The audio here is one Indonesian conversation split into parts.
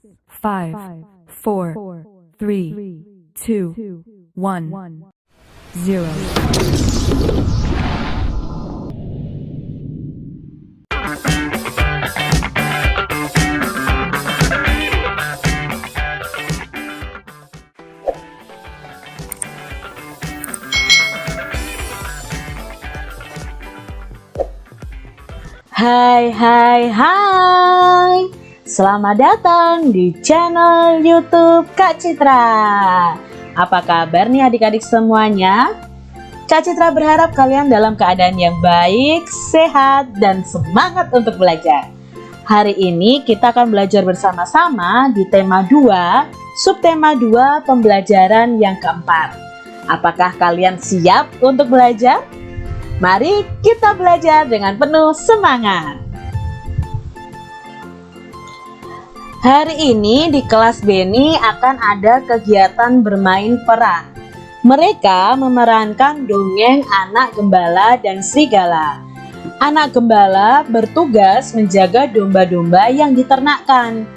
5, 4, 3, 2, 1, 0. Hai, selamat datang di channel YouTube Kak Citra. Apa kabar nih adik-adik semuanya? Kak Citra berharap kalian dalam keadaan yang baik, sehat, dan semangat untuk belajar. Hari ini kita akan belajar bersama-sama di tema 2, subtema 2 pembelajaran yang keempat. Apakah kalian siap untuk belajar? Mari kita belajar dengan penuh semangat. Hari ini di kelas Beni akan ada kegiatan bermain peran. Mereka memerankan dongeng anak gembala dan serigala. Anak gembala bertugas menjaga domba-domba yang diternakkan.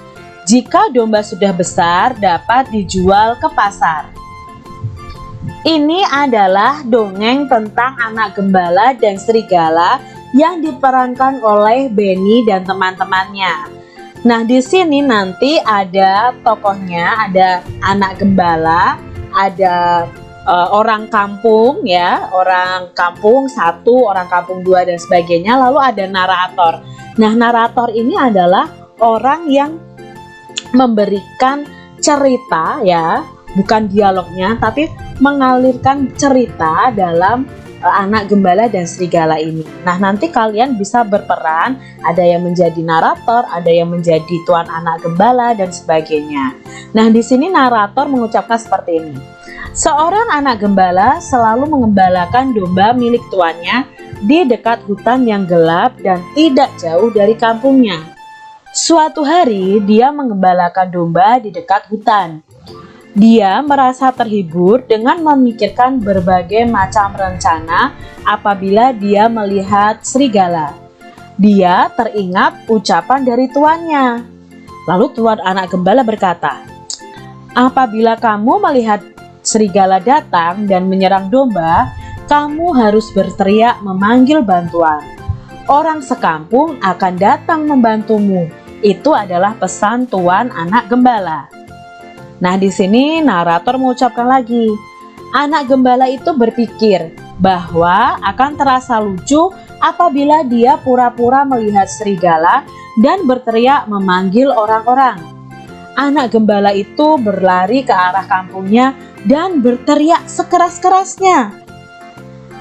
Jika domba sudah besar, dapat dijual ke pasar. Ini adalah dongeng tentang anak gembala dan serigala yang diperankan oleh Beni dan teman-temannya. Nah, di sini nanti ada tokohnya, ada anak gembala, ada orang kampung ya, orang kampung 1, orang kampung 2 dan sebagainya, lalu ada narator. Nah, narator ini adalah orang yang memberikan cerita ya, bukan dialognya, tapi mengalirkan cerita dalam anak gembala dan serigala ini. Nah, nanti kalian bisa berperan, ada yang menjadi narator, ada yang menjadi tuan anak gembala dan sebagainya. Nah, di sini narator mengucapkan seperti ini. Seorang anak gembala selalu mengembalakan domba milik tuannya di dekat hutan yang gelap dan tidak jauh dari kampungnya. Suatu hari dia mengembalakan domba di dekat hutan. Dia merasa terhibur dengan memikirkan berbagai macam rencana apabila dia melihat serigala. Dia teringat ucapan dari tuannya. Lalu tuan anak gembala berkata, "Apabila kamu melihat serigala datang dan menyerang domba, kamu harus berteriak memanggil bantuan. Orang sekampung akan datang membantumu." Itu adalah pesan tuan anak gembala. Nah, di sini narator mengucapkan lagi, anak gembala itu berpikir bahwa akan terasa lucu apabila dia pura-pura melihat serigala dan berteriak memanggil orang-orang. Anak gembala itu berlari ke arah kampungnya dan berteriak sekeras-kerasnya.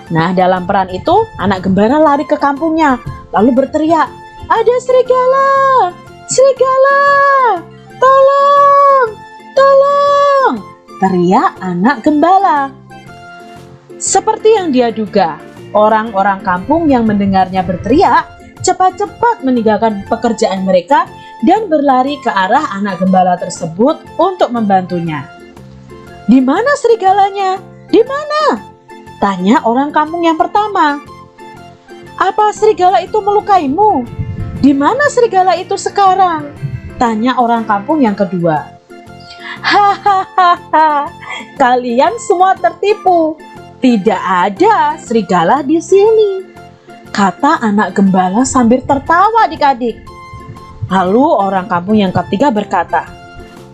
Nah, dalam peran itu anak gembala lari ke kampungnya lalu berteriak, "Ada serigala! Serigala! Tolong! Tolong!" teriak anak gembala. Seperti yang dia duga, orang-orang kampung yang mendengarnya berteriak cepat-cepat meninggalkan pekerjaan mereka dan berlari ke arah anak gembala tersebut untuk membantunya. "Di mana serigalanya? Di mana?" tanya orang kampung yang pertama. "Apa serigala itu melukaimu? Di mana serigala itu sekarang?" tanya orang kampung yang kedua. "Hahaha, kalian semua tertipu. Tidak ada serigala di sini," kata anak gembala sambil tertawa adik-adik. Lalu orang kampung yang ketiga berkata,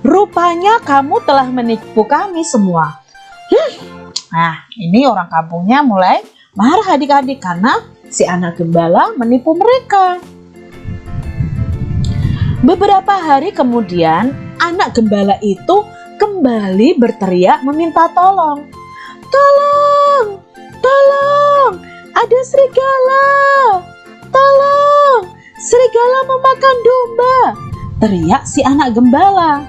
"Rupanya kamu telah menipu kami semua." Nah, ini orang kampungnya mulai marah adik-adik karena si anak gembala menipu mereka. Beberapa hari kemudian, anak gembala itu kembali berteriak meminta tolong. "Tolong! Tolong! Ada serigala! Tolong! Serigala memakan domba!" teriak si anak gembala.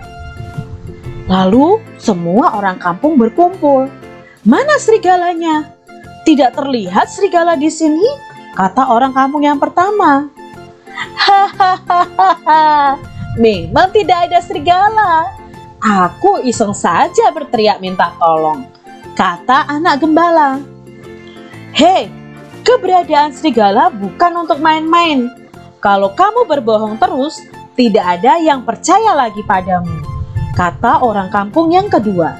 Lalu semua orang kampung berkumpul. "Mana serigalanya? Tidak terlihat serigala di sini," kata orang kampung yang pertama. "Hahaha, memang tidak ada serigala. Aku iseng saja berteriak minta tolong," kata anak gembala. "Hei, keberadaan serigala bukan untuk main-main. Kalau kamu berbohong terus, tidak ada yang percaya lagi padamu, kata orang kampung yang kedua.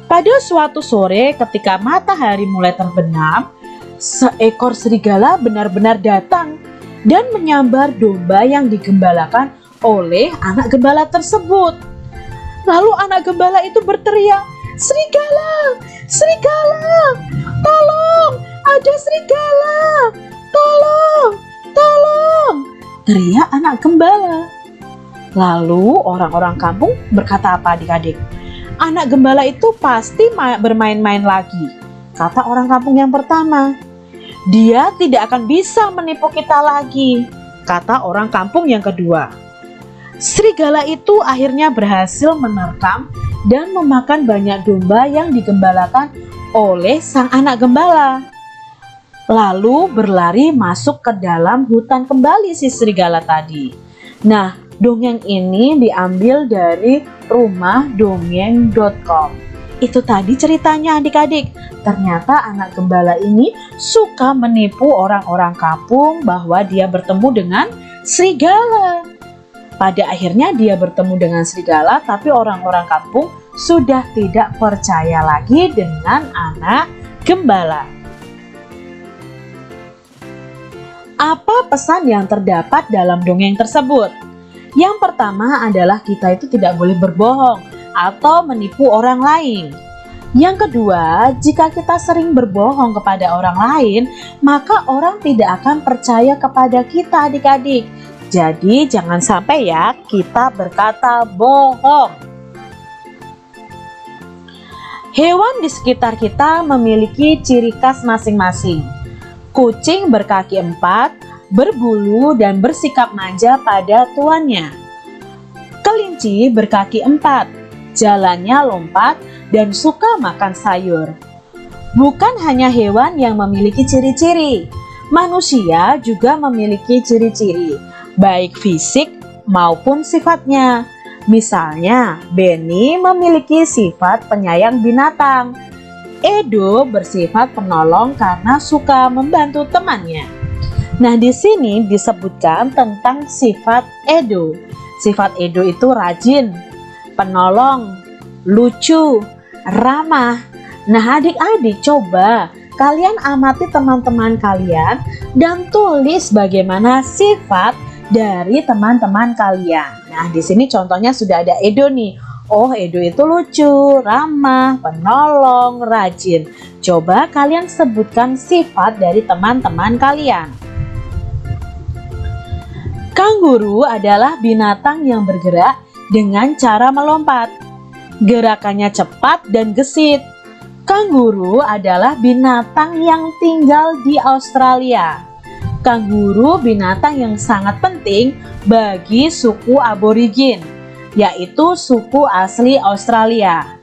Pada suatu sore ketika matahari mulai terbenam, seekor serigala benar-benar datang dan menyambar domba yang digembalakan oleh anak gembala tersebut. Lalu anak gembala itu berteriak, "Serigala! Serigala! Tolong! Ada serigala! Tolong! Tolong!" teriak anak gembala. Lalu orang-orang kampung berkata apa adik-adik? "Anak gembala itu pasti bermain-main lagi," kata orang kampung yang pertama. "Dia tidak akan bisa menipu kita lagi," kata orang kampung yang kedua. Serigala itu akhirnya berhasil menerkam dan memakan banyak domba yang digembalakan oleh sang anak gembala. Lalu berlari masuk ke dalam hutan kembali si serigala tadi. Nah, dongeng ini diambil dari rumah-dongeng.com. Itu tadi ceritanya adik-adik. Ternyata anak gembala ini suka menipu orang-orang kampung bahwa dia bertemu dengan serigala. Pada akhirnya dia bertemu dengan serigala, tapi orang-orang kampung sudah tidak percaya lagi dengan anak gembala. Apa pesan yang terdapat dalam dongeng tersebut? Yang pertama adalah kita itu tidak boleh berbohong atau menipu orang lain. Yang kedua, jika kita sering berbohong kepada orang lain, maka orang tidak akan percaya kepada kita adik-adik. Jadi jangan sampai ya kita berkata bohong. Hewan di sekitar kita memiliki ciri khas masing-masing. Kucing berkaki 4, berbulu dan bersikap manja pada tuannya. Kelinci berkaki 4, jalannya lompat dan suka makan sayur. Bukan hanya hewan yang memiliki ciri-ciri, manusia juga memiliki ciri-ciri, baik fisik maupun sifatnya. Misalnya, Benny memiliki sifat penyayang binatang. Edo bersifat penolong karena suka membantu temannya. Nah, di sini disebutkan tentang sifat Edo. Sifat Edo itu rajin, penolong, lucu, ramah. Nah, adik-adik coba kalian amati teman-teman kalian dan tulis bagaimana sifat dari teman-teman kalian. Nah, di sini contohnya sudah ada Edo nih. Oh, Edo itu lucu, ramah, penolong, rajin. Coba kalian sebutkan sifat dari teman-teman kalian. Kanguru adalah binatang yang bergerak dengan cara melompat. Gerakannya cepat dan gesit. Kanguru adalah binatang yang tinggal di Australia. Kanguru binatang yang sangat penting bagi suku aborigin, yaitu suku asli Australia.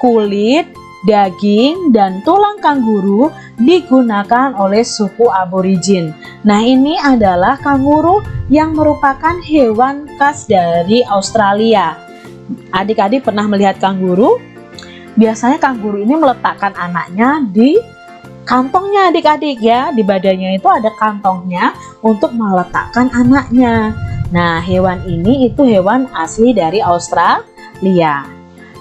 Kulit, daging, dan tulang kanguru digunakan oleh suku aborigin. Nah, ini adalah kanguru yang merupakan hewan khas dari Australia. Adik-adik pernah melihat kanguru? Biasanya kanguru ini meletakkan anaknya di kantongnya adik-adik ya. Di badannya itu ada kantongnya untuk meletakkan anaknya. Nah, hewan ini itu hewan asli dari Australia.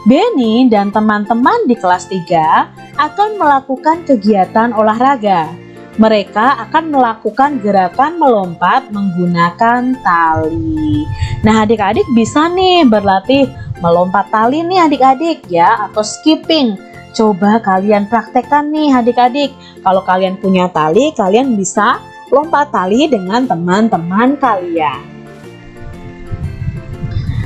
Benny dan teman-teman di kelas 3 akan melakukan kegiatan olahraga. Mereka akan melakukan gerakan melompat menggunakan tali. Nah, adik-adik bisa nih berlatih melompat tali nih adik-adik ya, atau skipping. Coba kalian praktekkan nih adik-adik. Kalau kalian punya tali, kalian bisa lompat tali dengan teman-teman kalian.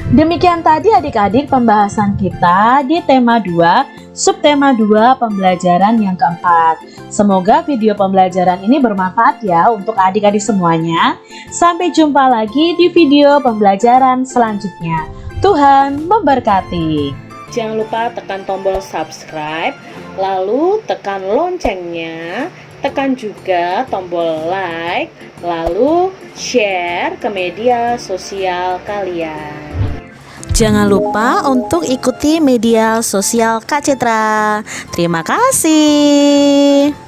Demikian tadi adik-adik pembahasan kita di tema 2, subtema 2 pembelajaran yang keempat. Semoga video pembelajaran ini bermanfaat ya untuk adik-adik semuanya. Sampai jumpa lagi di video pembelajaran selanjutnya. Tuhan memberkati. Jangan lupa tekan tombol subscribe, lalu tekan loncengnya, tekan juga tombol like, lalu share ke media sosial kalian. Jangan lupa untuk ikuti media sosial Kak Citra. Terima kasih.